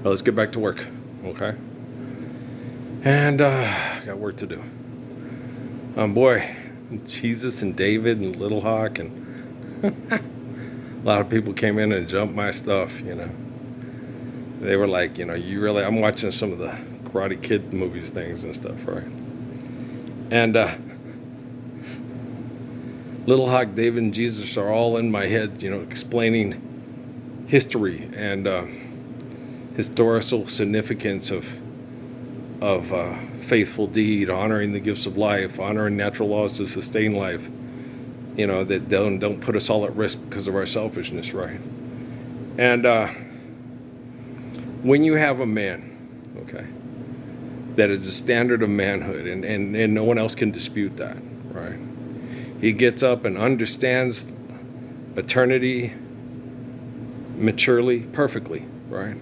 Well, let's get back to work, okay? And got work to do. Boy, Jesus and David and Little Hawk and a lot of people came in and jumped my stuff, They were like, I'm watching some of the Karate Kid movies, things and stuff, right? And Little Hawk, David, and Jesus are all in my head, explaining history and historical significance of faithful deed, honoring the gifts of life, honoring natural laws to sustain life, that don't put us all at risk because of our selfishness, right? And when you have a man, okay, that is the standard of manhood, and no one else can dispute that, right? He gets up and understands eternity maturely, perfectly, right?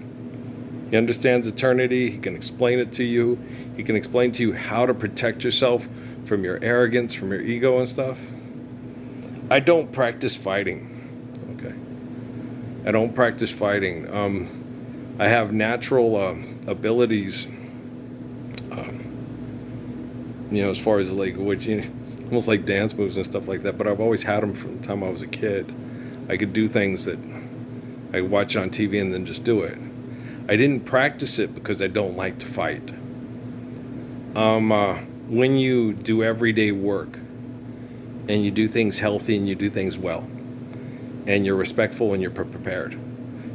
He understands eternity. He can explain it to you. He can explain to you how to protect yourself from your arrogance, from your ego and stuff. I don't practice fighting, okay? I don't practice fighting. I have natural abilities, as far as which, almost like dance moves and stuff like that, but I've always had them from the time I was a kid. I could do things that I watch on TV and then just do it. I didn't practice it because I don't like to fight. When you do everyday work and you do things healthy and you do things well and you're respectful and you're prepared,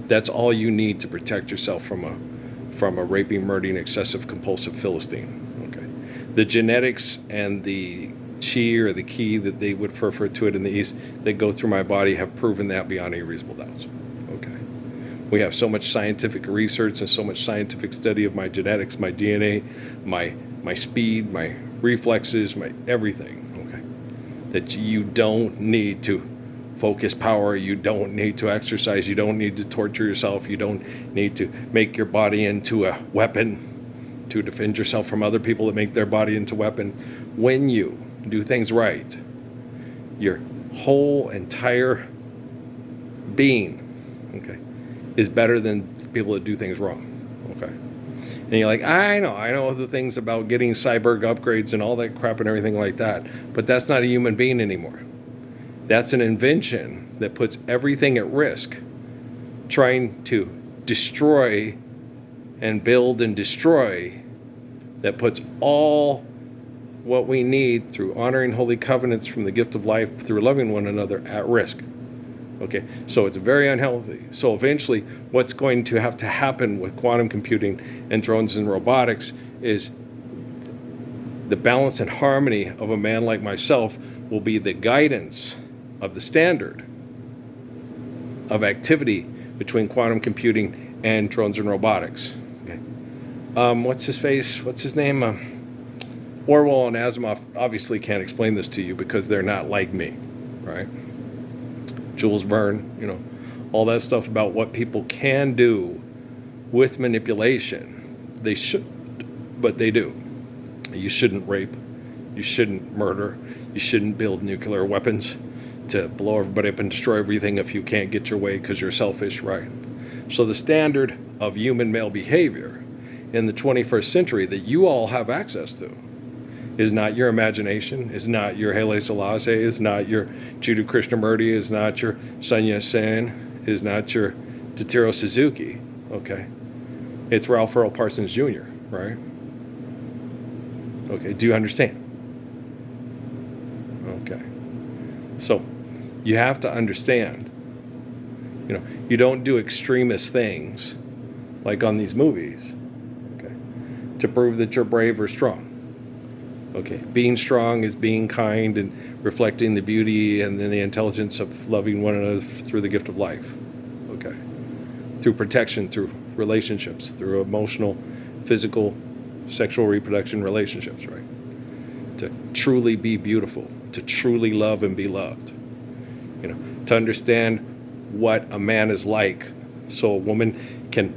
that's all you need to protect yourself from a raping, murdering, excessive, compulsive Philistine. Okay, the genetics and the chi or the ki that they would refer to it in the East that go through my body have proven that beyond any reasonable doubt. Okay. We have so much scientific research and so much scientific study of my genetics, my DNA, my speed, my reflexes, my everything, okay? That you don't need to focus power, you don't need to exercise, you don't need to torture yourself, you don't need to make your body into a weapon to defend yourself from other people that make their body into a weapon. When you do things right, your whole entire being, okay, is better than people that do things wrong, okay? And you're like, I know the things about getting cyborg upgrades and all that crap and everything like that, but that's not a human being anymore. That's an invention that puts everything at risk, trying to destroy and build and destroy, that puts all what we need through honoring holy covenants from the gift of life, through loving one another, at risk. Okay, so it's very unhealthy. So eventually what's going to have to happen with quantum computing and drones and robotics is the balance and harmony of a man like myself will be the guidance of the standard of activity between quantum computing and drones and robotics. Okay. What's his name? Orwell and Asimov obviously can't explain this to you because they're not like me, right? Jules Verne, all that stuff about what people can do with manipulation. They shouldn't, but they do. You shouldn't rape. You shouldn't murder. You shouldn't build nuclear weapons to blow everybody up and destroy everything if you can't get your way because you're selfish, right? So the standard of human male behavior in the 21st century that you all have access to is not your imagination, is not your Haile Selassie, is not your Jiddu Krishnamurti, is not your Sun Yat-sen, is not your Totoro Suzuki, okay? It's Ralph Earl Parsons Jr., right? Okay, do you understand? Okay. So, you have to understand, you don't do extremist things like on these movies, okay, to prove that you're brave or strong. Okay, being strong is being kind and reflecting the beauty and then the intelligence of loving one another through the gift of life. Okay, through protection, through relationships, through emotional, physical, sexual reproduction relationships, right? To truly be beautiful, to truly love and be loved. To understand what a man is like so a woman can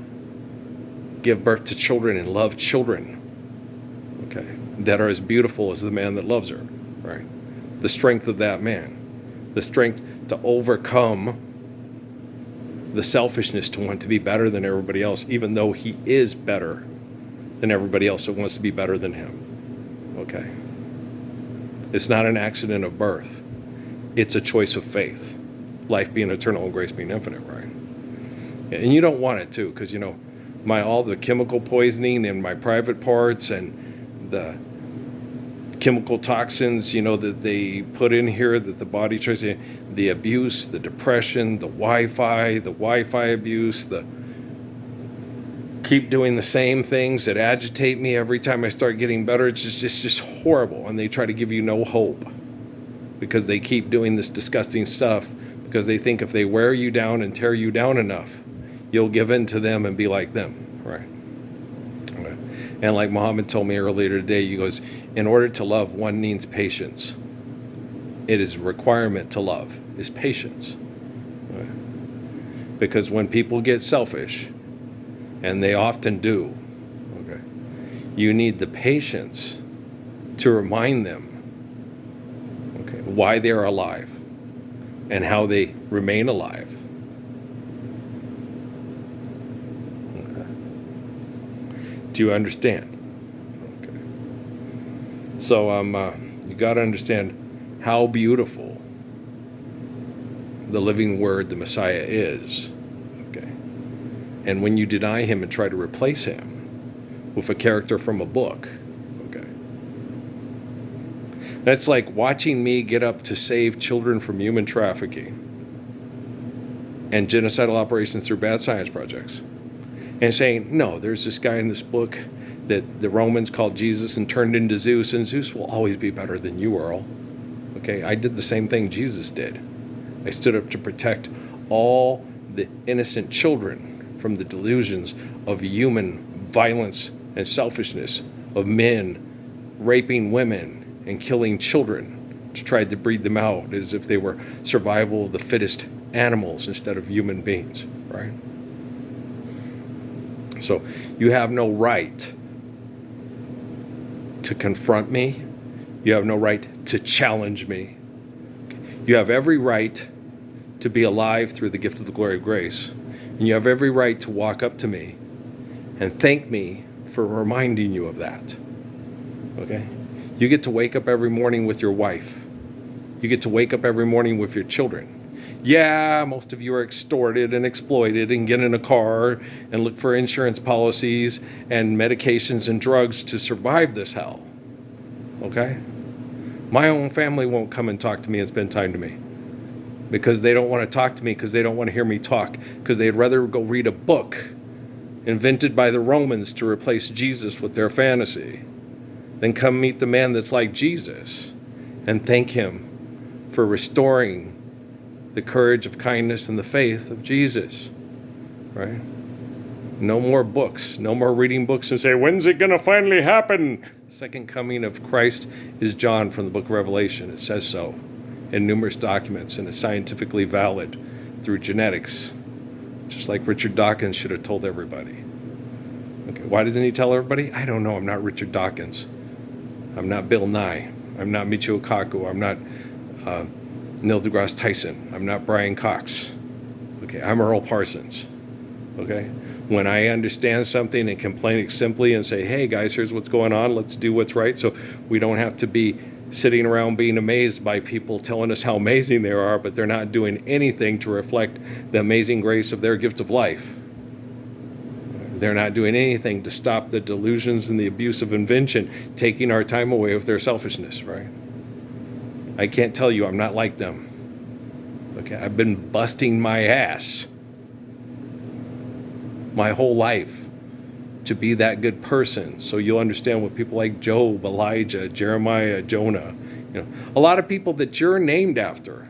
give birth to children and love children, okay, that are as beautiful as the man that loves her, right? The strength of that man, the strength to overcome the selfishness to want to be better than everybody else, even though he is better than everybody else that wants to be better than him. Okay? It's not an accident of birth. It's a choice of faith. Life being eternal and grace being infinite, right? And you don't want it too, because, all the chemical poisoning in my private parts and the chemical toxins, that they put in here that the body tries to, the abuse, the depression, the Wi-Fi abuse, the keep doing the same things that agitate me every time I start getting better. It's just horrible. And they try to give you no hope because they keep doing this disgusting stuff because they think if they wear you down and tear you down enough, you'll give in to them and be like them, right? And like Muhammad told me earlier today, he goes, in order to love, one needs patience. It is a requirement to love, is patience. Right? Because when people get selfish, and they often do, okay, you need the patience to remind them, okay, why they're alive and how they remain alive. Do you understand? Okay. So you got to understand how beautiful the living Word, the Messiah, is. Okay. And when you deny him and try to replace him with a character from a book, okay, that's like watching me get up to save children from human trafficking and genocidal operations through bad science projects. And saying, no, there's this guy in this book that the Romans called Jesus and turned into Zeus, and Zeus will always be better than you, Earl. Okay, I did the same thing Jesus did. I stood up to protect all the innocent children from the delusions of human violence and selfishness, of men raping women and killing children to try to breed them out as if they were survival of the fittest animals instead of human beings, right? So you have no right to confront me. You have no right to challenge me. You have every right to be alive through the gift of the glory of grace. And you have every right to walk up to me and thank me for reminding you of that. Okay? You get to wake up every morning with your wife. You get to wake up every morning with your children. Yeah, most of you are extorted and exploited and get in a car and look for insurance policies and medications and drugs to survive this hell. Okay? My own family won't come and talk to me and spend time to me because they don't want to talk to me because they don't want to hear me talk because they'd rather go read a book invented by the Romans to replace Jesus with their fantasy than come meet the man that's like Jesus and thank him for restoring the courage of kindness and the faith of Jesus, right? No more books, no more reading books and say, when's it going to finally happen? Second coming of Christ is John from the book of Revelation. It says so in numerous documents, and it's scientifically valid through genetics, just like Richard Dawkins should have told everybody. Okay, why doesn't he tell everybody? I don't know. I'm not Richard Dawkins. I'm not Bill Nye. I'm not Michio Kaku. I'm not Neil deGrasse Tyson. I'm not Brian Cox. Okay, I'm Earl Parsons. Okay, when I understand something and complain it simply and say, hey guys, here's what's going on, let's do what's right, so we don't have to be sitting around being amazed by people telling us how amazing they are, but they're not doing anything to reflect the amazing grace of their gift of life. They're not doing anything to stop the delusions and the abuse of invention, taking our time away with their selfishness, right? I can't tell you I'm not like them. Okay, I've been busting my ass my whole life to be that good person, so you'll understand what people like Job, Elijah, Jeremiah, Jonah, a lot of people that you're named after,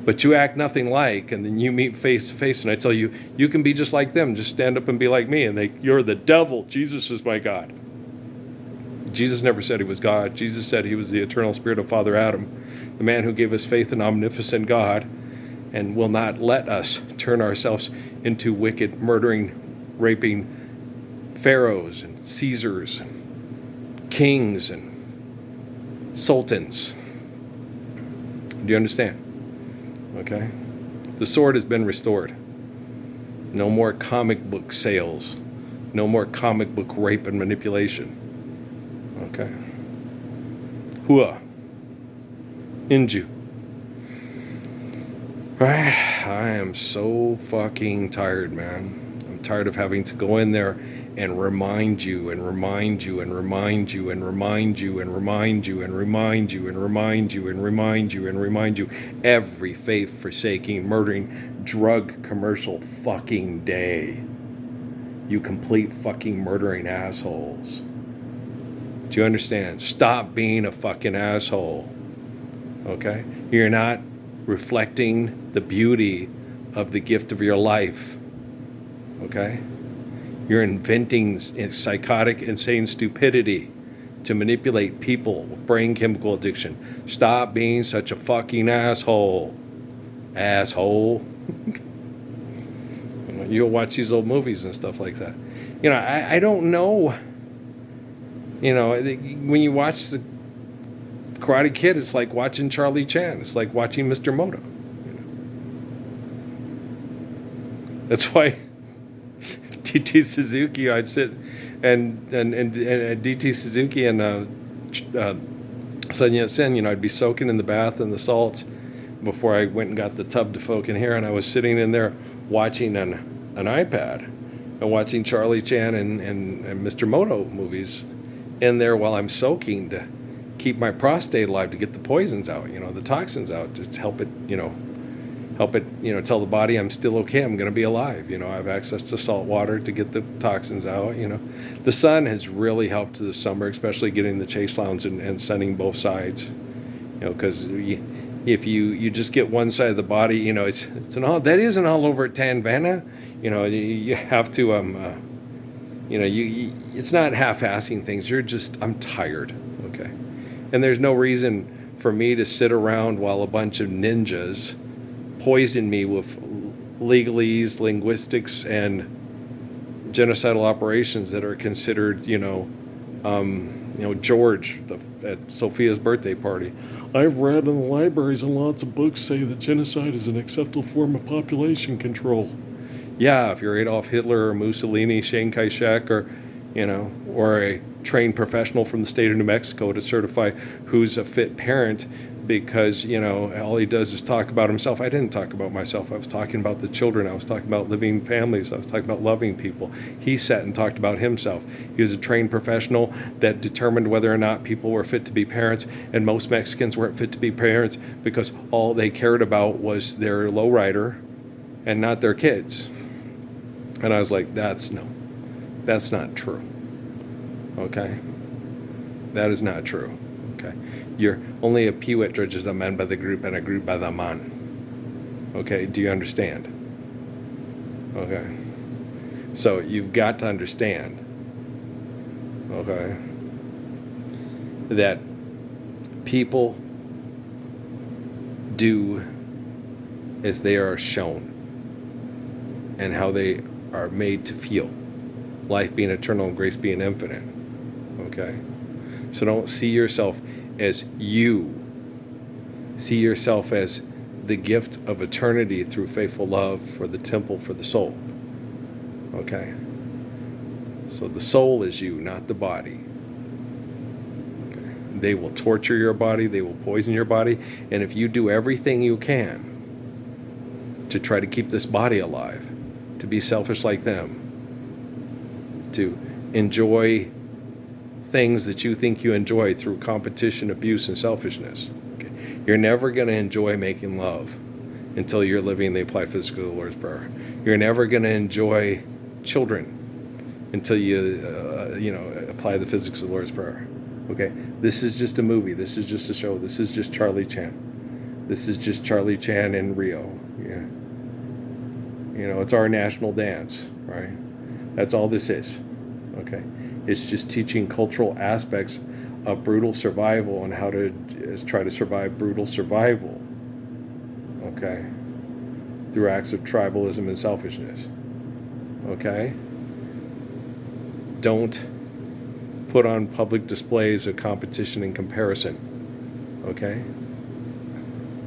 but you act nothing like, and then you meet face to face, and I tell you, you can be just like them. Just stand up and be like me, and you're the devil. Jesus is my God. Jesus never said he was God. Jesus said he was the eternal spirit of Father Adam, the man who gave us faith in omnipotent God and will not let us turn ourselves into wicked, murdering, raping pharaohs and Caesars and kings and sultans. Do you understand? Okay? The sword has been restored. No more comic book sales. No more comic book rape and manipulation. Okay. Hua. Inju. Right. I am so fucking tired, man. I'm tired of having to go in there and remind you and remind you and remind you and remind you and remind you and remind you and remind you and remind you and remind you every faith-forsaking, murdering, drug commercial fucking day. You complete fucking murdering assholes. Do you understand? Stop being a fucking asshole. Okay? You're not reflecting the beauty of the gift of your life. Okay? You're inventing psychotic, insane stupidity to manipulate people with brain chemical addiction. Stop being such a fucking asshole. Asshole. You'll watch these old movies and stuff like that. I don't know. When you watch the Karate Kid, it's like watching Charlie Chan. It's like watching Mr. Moto. That's why DT Suzuki, I'd sit and DT Suzuki and Sun Yat-sen, I'd be soaking in the bath in the salts before I went and got the tub to soak in here, and I was sitting in there watching an iPad and watching Charlie Chan and Mr. Moto movies in there while I'm soaking to keep my prostate alive, to get the poisons out, the toxins out, just help it, tell the body I'm still okay, I'm going to be alive. I have access to salt water to get the toxins out. The sun has really helped this summer, especially getting the chase lounge and sunning both sides, because if you just get one side of the body, it's that isn't all over at Tanvana. You have to it's not half-assing things. I'm tired. Okay. And there's no reason for me to sit around while a bunch of ninjas poison me with legalese, linguistics, and genocidal operations that are considered, George at Sophia's birthday party. I've read in the libraries and lots of books say that genocide is an acceptable form of population control. Yeah, if you're Adolf Hitler or Mussolini, Chiang Kai-shek, or a trained professional from the state of New Mexico to certify who's a fit parent, because, all he does is talk about himself. I didn't talk about myself. I was talking about the children. I was talking about living families. I was talking about loving people. He sat and talked about himself. He was a trained professional that determined whether or not people were fit to be parents, and most Mexicans weren't fit to be parents because all they cared about was their lowrider and not their kids. And I was like, that's not true. Okay? That is not true. Okay? You're only a Peewit judges a man by the group and a group by the man. Okay? Do you understand? Okay? So you've got to understand, okay, that people do as they are shown and how they are made to feel. Life being eternal and grace being infinite. Okay? So don't see yourself as you. See yourself as the gift of eternity through faithful love for the temple for the soul. Okay? So the soul is you, not the body. Okay? They will torture your body, they will poison your body, and if you do everything you can to try to keep this body alive, to be selfish like them, to enjoy things that you think you enjoy through competition, abuse, and selfishness. Okay? You're never going to enjoy making love until you're living the applied physics of the Lord's Prayer. You're never going to enjoy children until you, apply the physics of the Lord's Prayer. Okay? This is just a movie. This is just a show. This is just Charlie Chan. This is just Charlie Chan in Rio. Yeah. It's our national dance, right? That's all this is. Okay? It's just teaching cultural aspects of brutal survival and how to try to survive brutal survival. Okay? Through acts of tribalism and selfishness. Okay? Don't put on public displays of competition and comparison. Okay?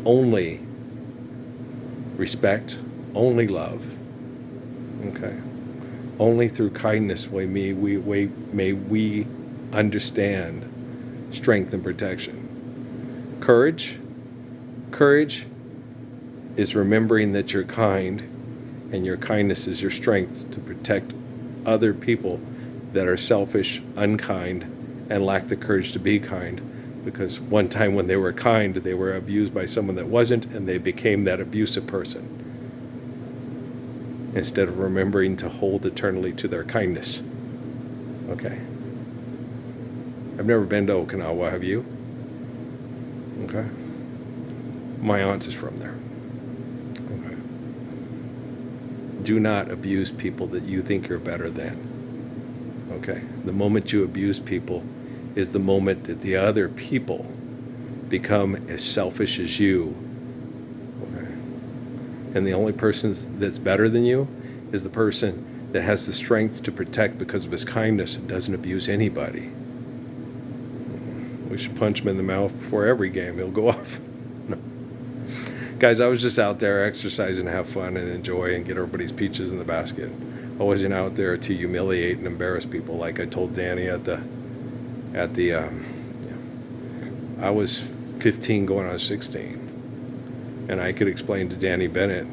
Only respect, only love. Okay. Only through kindness may we understand strength and protection. Courage is remembering that you're kind, and your kindness is your strength to protect other people that are selfish, unkind, and lack the courage to be kind. Because one time when they were kind, they were abused by someone that wasn't, and they became that abusive person, instead of remembering to hold eternally to their kindness. Okay. I've never been to Okinawa, have you? Okay. My aunt is from there. Okay. Do not abuse people that you think you're better than. Okay. The moment you abuse people is the moment that the other people become as selfish as you. Okay. And the only person that's better than you is the person that has the strength to protect because of his kindness and doesn't abuse anybody. We should punch him in the mouth before every game. He'll go off. No. Guys, I was just out there exercising to have fun and enjoy and get everybody's peaches in the basket. I wasn't out there to humiliate and embarrass people like I told Danny I was 15 going on 16. And I could explain to Danny Bennett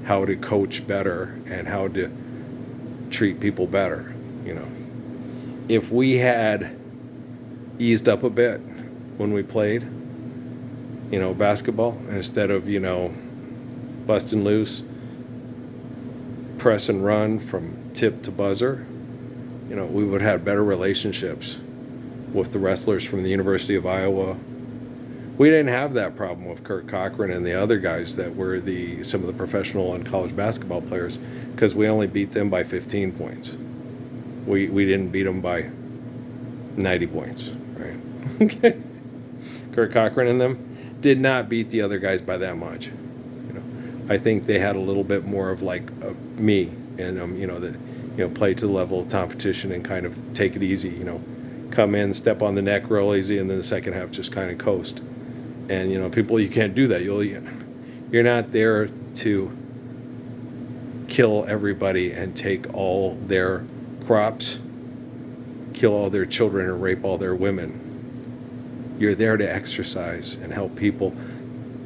how to coach better and how to treat people better. If we had eased up a bit when we played, basketball, instead of, busting loose, press and run from tip to buzzer, we would have better relationships with the wrestlers from the University of Iowa. We didn't have that problem with Kurt Cochran and the other guys that were some of the professional and college basketball players, because we only beat them by 15 points. We didn't beat them by 90 points, right? Okay. Kurt Cochran and them did not beat the other guys by that much. I think they had a little bit more of like me and that play to the level of competition and kind of take it easy. Come in, step on the neck real easy, and then the second half just kind of coast. And people, you can't do that. You're not there to kill everybody and take all their crops, kill all their children, and rape all their women. You're there to exercise and help people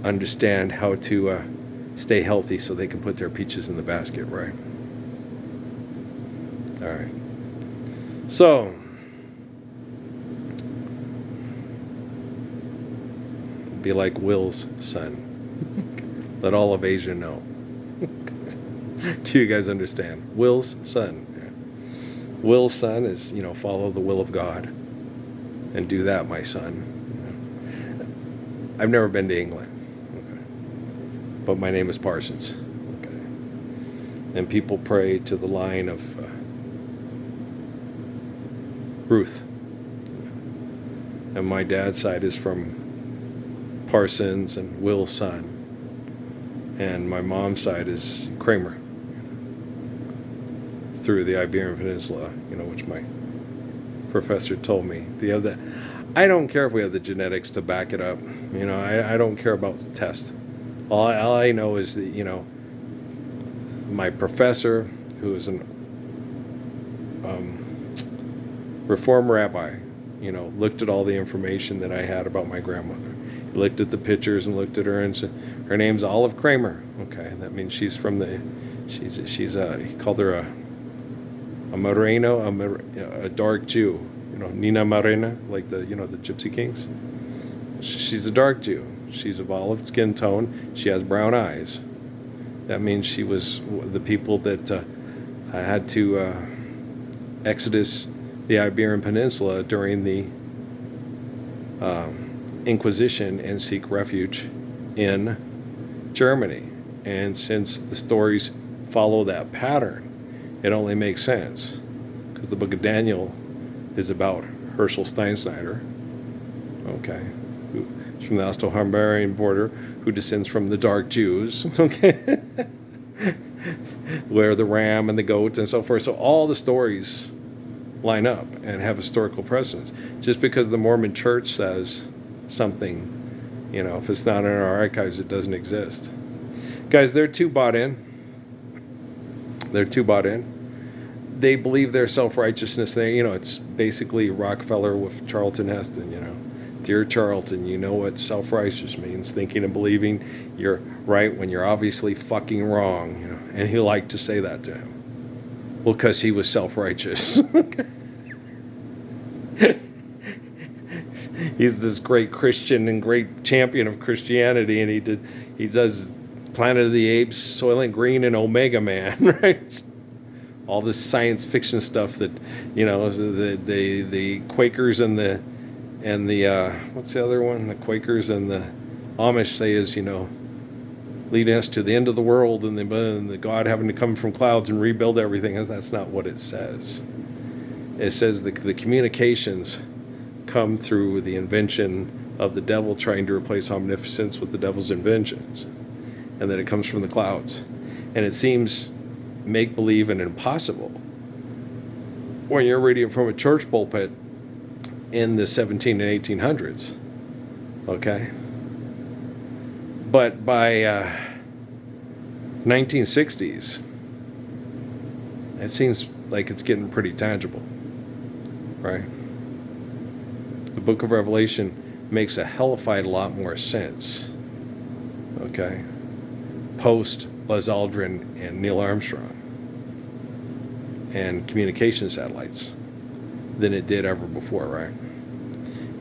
understand how to stay healthy so they can put their peaches in the basket, right? All right. So, be like Will's son. Let all of Asia know. Do you guys understand? Will's son. Yeah. Will's son is, follow the will of God. And do that, my son. I've never been to England. Okay. But my name is Parsons. Okay. And people pray to the line of Ruth. And my dad's side is from Parsons and Will's son. And my mom's side is Kramer. Through the Iberian Peninsula, which my professor told me. I don't care if we have the genetics to back it up. I don't care about the test. All I know is that, my professor, who is an Reform rabbi, looked at all the information that I had about my grandmother. He looked at the pictures and looked at her and said, her name's Olive Kramer. Okay, that means she's from he called her a Moreno, a dark Jew. Nina Morena, like the Gypsy Kings. She's a dark Jew. She's of olive skin tone. She has brown eyes. That means she was the people that had to exodus the Iberian Peninsula during the Inquisition and seek refuge in Germany. And since the stories follow that pattern, it only makes sense, because the book of Daniel is about Herschel Steinschneider, okay, who's from the Austro-Hungarian border, who descends from the dark Jews, okay, where the ram and the goat and so forth. So all the stories line up and have historical precedence. Just because the Mormon Church says something, if it's not in our archives, it doesn't exist. Guys, they're too bought in. They're too bought in. They believe their self-righteousness. It's basically Rockefeller with Charlton Heston, Dear Charlton, you know what self-righteous means, thinking and believing you're right when you're obviously fucking wrong, And he liked to say that to him. Well, because he was self-righteous. He's this great Christian and great champion of Christianity, and he does Planet of the Apes, Soylent Green, and Omega Man, right? All this science fiction stuff that, the Quakers and the what's the other one? The Quakers and the Amish say is, leading us to the end of the world and the God having to come from clouds and rebuild everything. That's not what it says. It says the communications come through the invention of the devil trying to replace omniscience with the devil's inventions, and that it comes from the clouds. And it seems make-believe and impossible when you're reading it from a church pulpit in the 17 and 1800s. Okay? But by 1960s, it seems like it's getting pretty tangible, right? The book of Revelation makes a hellified lot more sense, okay, post Buzz Aldrin and Neil Armstrong and communication satellites than it did ever before, right?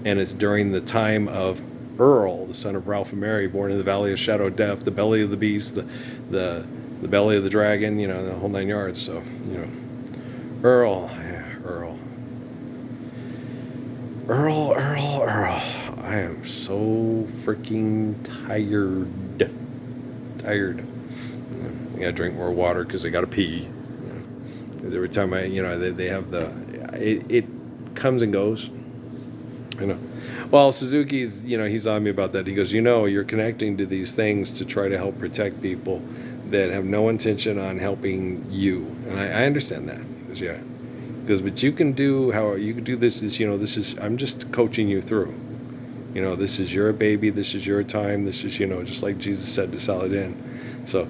And it's during the time of Earl, the son of Ralph and Mary, born in the valley of shadow of death, the belly of the beast, the belly of the dragon, the whole 9 yards. So, Earl. I am so freaking tired. I gotta drink more water because I gotta pee. Because every time they have it comes and goes. Well, Suzuki's, he's on me about that. He goes, you're connecting to these things to try to help protect people that have no intention on helping you. And I understand that. He goes, yeah. Because, but you can do this is, I'm just coaching you through. This is your baby, this is your time, this is, just like Jesus said to sell it in. So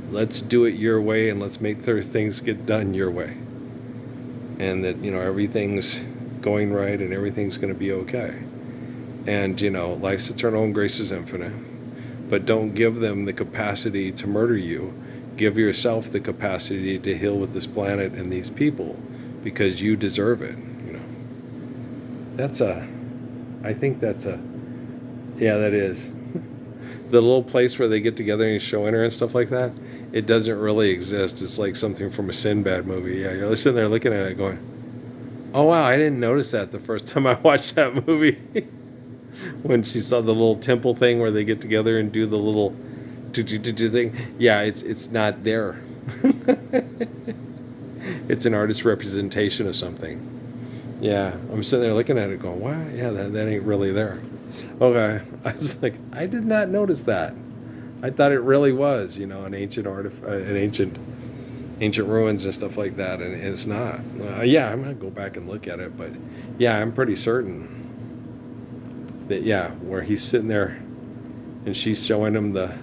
let's do it your way and let's make things get done your way. And that, everything's going right and everything's going to be okay. And, life's eternal and grace is infinite. But don't give them the capacity to murder you. Give yourself the capacity to heal with this planet and these people because you deserve it. That is. The little place where they get together and show enter and stuff like that, it doesn't really exist. It's like something from a Sinbad movie. Yeah, you're sitting there looking at it going, oh wow, I didn't notice that the first time I watched that movie. When she saw the little temple thing where they get together and do the little thing. Yeah, it's not there. It's an artist's representation of something. Yeah, I'm sitting there looking at it going, wow, yeah, that ain't really there. Okay, I was like, I did not notice that. I thought it really was, an ancient ancient ruins and stuff like that, and it's not. Yeah, I'm gonna go back and look at it, but yeah, I'm pretty certain that where he's sitting there, and she's showing him the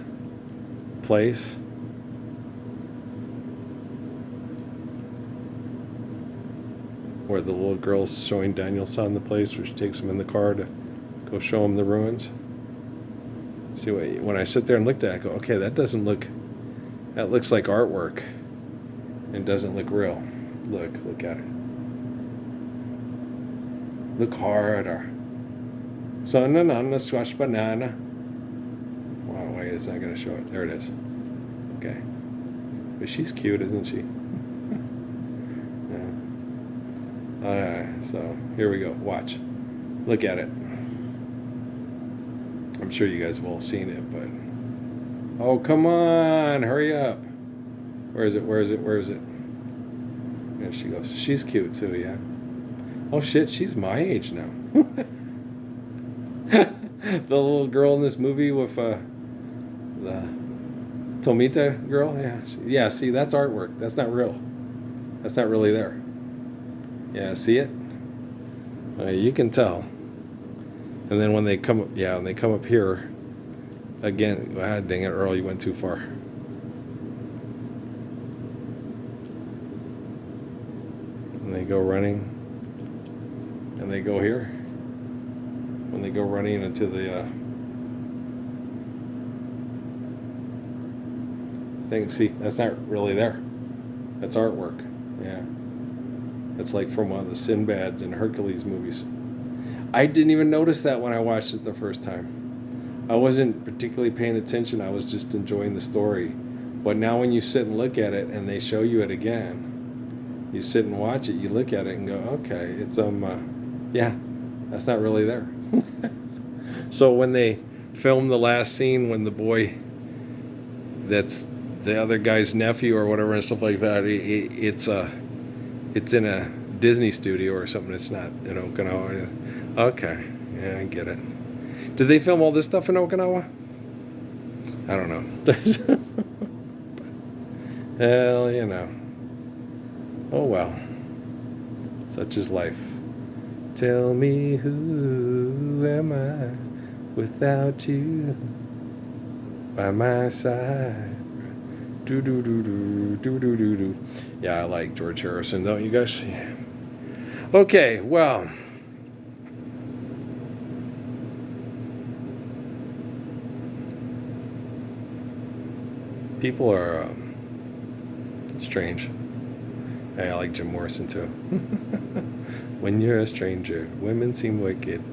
place. Where the little girl's showing Danielson the place where she takes him in the car to go show him the ruins. See, when I sit there and looked at it, I go, okay, that looks like artwork. It doesn't look real. Look at it. Look harder. So no, squash banana. Wow, wait, it's not going to show it. There it is. Okay. But she's cute, isn't she? Yeah. So here we go. Watch. Look at it. I'm sure you guys have all seen it, but... Oh, come on! Hurry up! Where is it? There she goes. She's cute, too, yeah. Oh, shit, she's my age now. The little girl in this movie with the Tomita girl? Yeah, see, that's artwork. That's not real. That's not really there. Yeah, see it? You can tell. And then when they come up, here, again, dang it, Earl, you went too far. and they go running, and they go here. When they go running into the thing, see, that's not really there. That's artwork. Yeah. It's like from one of the Sinbads and Hercules movies. I didn't even notice that when I watched it the first time. I wasn't particularly paying attention. I was just enjoying the story. But now when you sit and look at it and they show you it again, you sit and watch it, you look at it and go, okay, it's yeah, that's not really there. So when they film the last scene when the boy that's the other guy's nephew or whatever and stuff like that, it's in a Disney studio or something. It's not in Okinawa. Okay, yeah, I get it. Did they film all this stuff in Okinawa? I don't know. Well, you know. Oh well. Such is life. Tell me, who am I without you by my side? Do do do do do do do do. Yeah, I like George Harrison, don't you guys? Yeah. Okay, well. People are strange. Hey, I like Jim Morrison too. When you're a stranger, women seem wicked.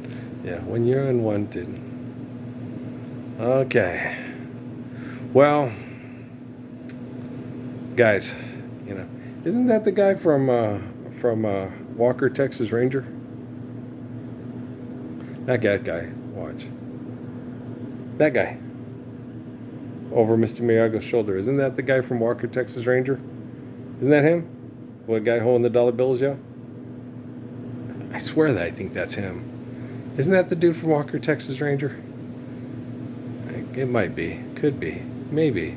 Yeah, when you're unwanted. Okay. Well, guys, you know, isn't that the guy from Walker, Texas Ranger? Not that guy. Watch. That guy. Over Mr. Miyagi's shoulder. Isn't that the guy from Walker, Texas Ranger? Isn't that him? What guy holding the dollar bills, yeah? I swear that I think that's him. Isn't that the dude from Walker, Texas Ranger? It might be. Could be. Maybe.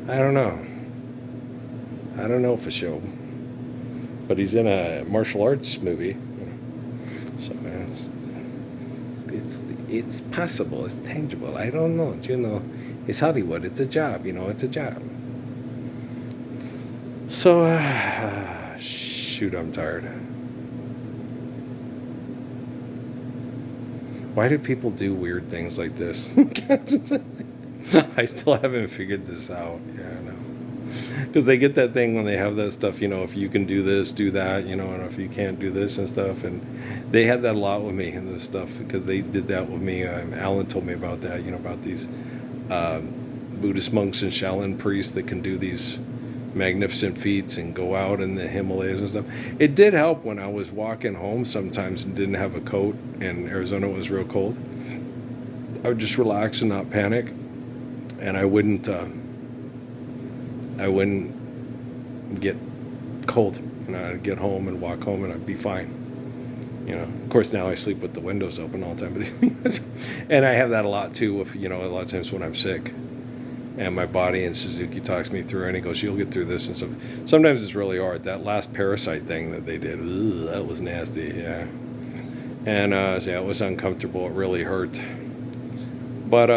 I don't know. I don't know for sure. But he's in a martial arts movie. So it's possible. It's tangible. I don't know. You know, it's Hollywood. It's a job. You know, it's a job. So, shoot, I'm tired. Why do people do weird things like this? I still haven't figured this out. Yeah, I know. Because they get that thing when they have that stuff, you know, if you can do this, do that, you know, and if you can't do this and stuff. And they had that a lot with me and this stuff because they did that with me. Alan told me about that, you know, about these Buddhist monks and Shaolin priests that can do these magnificent feats and go out in the Himalayas and stuff. It did help when I was walking home sometimes and didn't have a coat and Arizona was real cold. I would just relax and not panic, and I wouldn't get cold. You know, I'd get home and walk home and I'd be fine. You know, of course now I sleep with the windows open all the time, but and I have that a lot too. If you know, a lot of times when I'm sick. And my body, and Suzuki talks me through, and he goes, "You'll get through this and stuff." Sometimes it's really hard. That last parasite thing that they did, that was nasty. Yeah, and yeah, it was uncomfortable. It really hurt. But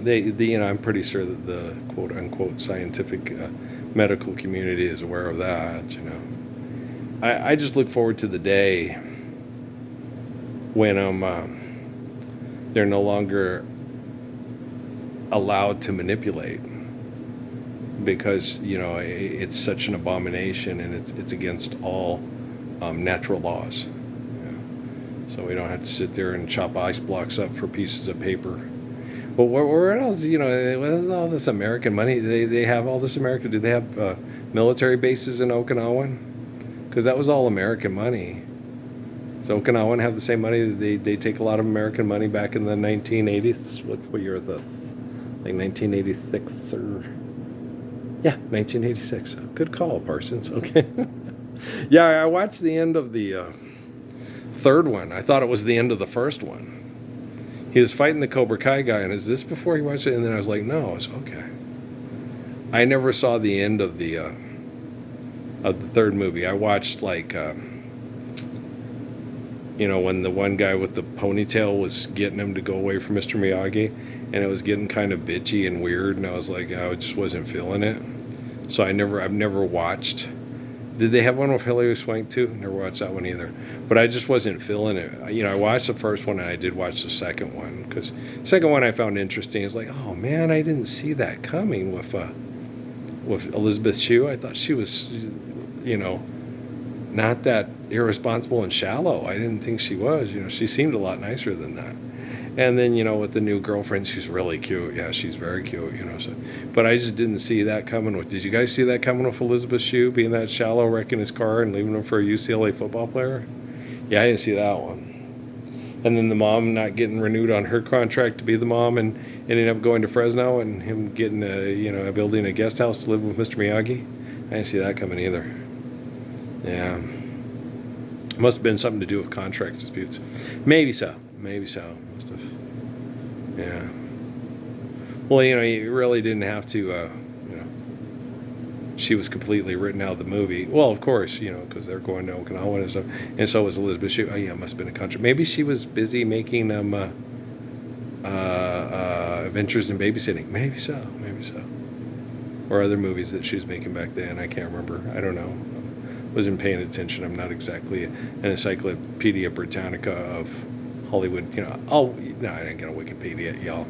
you know, I'm pretty sure that the quote unquote scientific medical community is aware of that. You know, I just look forward to the day when they're no longer allowed to manipulate, because you know it's such an abomination and it's against all natural laws. Yeah. So we don't have to sit there and chop ice blocks up for pieces of paper. But where else, you know, where's all this American money? They have all this American. Do they have military bases in Okinawa? Because that was all American money. So Okinawan have the same money. They take a lot of American money back in the 1980s. What year is this? Like 1986 or... Yeah, 1986. Good call, Parsons. Okay. Yeah, I watched the end of the third one. I thought it was the end of the first one. He was fighting the Cobra Kai guy, and is this before he watched it? And then I was like, no. I was okay. I never saw the end of the third movie. I watched like... you know, when the one guy with the ponytail was getting him to go away from Mr. Miyagi, and it was getting kind of bitchy and weird, and I was like, I just wasn't feeling it. So I've never watched Did they have one with Hilary Swank too? Never watched that one either. But I just wasn't feeling it. I watched the first one and I did watch the second one because second one I found interesting. It's like, oh man, I didn't see that coming with Elizabeth Shue. I thought she was, not that irresponsible and shallow. I didn't think she was. She seemed a lot nicer than that. And then, with the new girlfriend, she's really cute. Yeah, she's very cute, So, but I just didn't see that coming with. Did you guys see that coming with Elizabeth Shue being that shallow, wrecking his car and leaving him for a UCLA football player? Yeah, I didn't see that one. And then the mom not getting renewed on her contract to be the mom and ending up going to Fresno and him getting building a guest house to live with Mr. Miyagi. I didn't see that coming either. Yeah. Must have been something to do with contract disputes. Maybe so. Must have. Yeah. Well, you really didn't have to, she was completely written out of the movie. Well, of course, because they're going to Okinawa and stuff. And so was Elizabeth Shue. Oh, yeah, must have been a contract. Maybe she was busy making Adventures in Babysitting. Maybe so. Or other movies that she was making back then. I can't remember. I don't know. Wasn't paying attention. I'm not exactly an Encyclopedia Britannica of Hollywood. No, I didn't get a Wikipedia, y'all.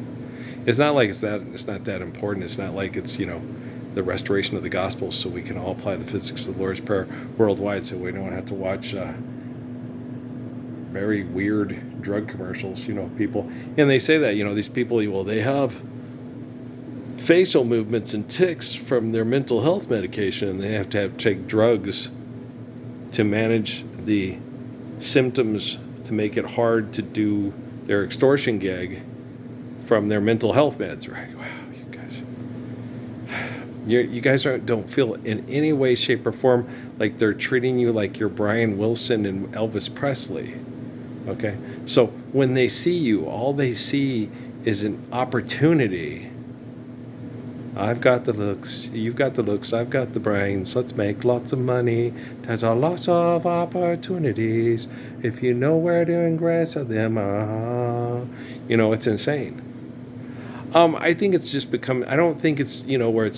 It's not like it's not that important. It's not like it's, the restoration of the Gospels so we can all apply the physics of the Lord's Prayer worldwide so we don't have to watch very weird drug commercials, people. And they say that, these people, they have facial movements and tics from their mental health medication and they have to take drugs to manage the symptoms to make it hard to do their extortion gag from their mental health meds, right? Wow, you guys don't feel in any way, shape, or form like they're treating you like you're Brian Wilson and Elvis Presley, okay? So when they see you, all they see is an opportunity. I've got the looks, you've got the looks, I've got the brains, let's make lots of money. There's a lot of opportunities if you know where to ingress them. It's insane. I think it's just become, I don't think it's, where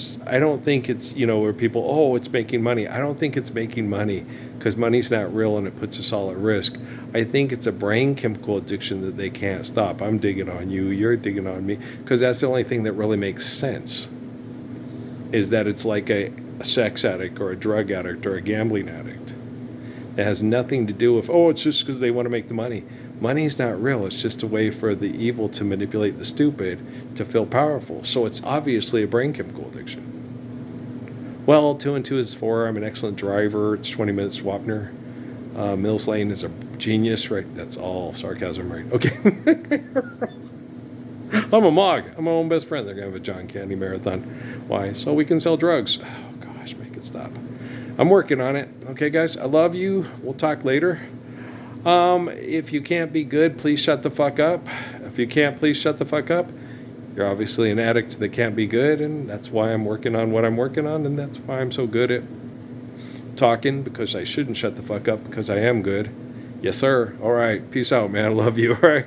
people, it's making money. I don't think it's making money because money's not real and it puts us all at risk. I think it's a brain chemical addiction that they can't stop. I'm digging on you, you're digging on me, because that's the only thing that really makes sense, is that it's like a sex addict or a drug addict or a gambling addict. It has nothing to do with, it's just because they want to make the money. Money's not real. It's just a way for the evil to manipulate the stupid to feel powerful. So it's obviously a brain chemical addiction. Well, 2 and 2 is 4. I'm an excellent driver. It's 20 minutes, Swapner. Mills Lane is a genius, right? That's all sarcasm, right? Okay. I'm a Mog. I'm my own best friend. They're going to have a John Candy marathon. Why? So we can sell drugs. Oh, gosh, make it stop. I'm working on it. Okay, guys, I love you. We'll talk later. If you can't be good, please shut the fuck up. If you can't, please shut the fuck up. You're obviously an addict that can't be good, and that's why I'm working on what I'm working on, and that's why I'm so good at talking, because I shouldn't shut the fuck up, because I am good. Yes, sir. All right. Peace out, man. I love you. All right.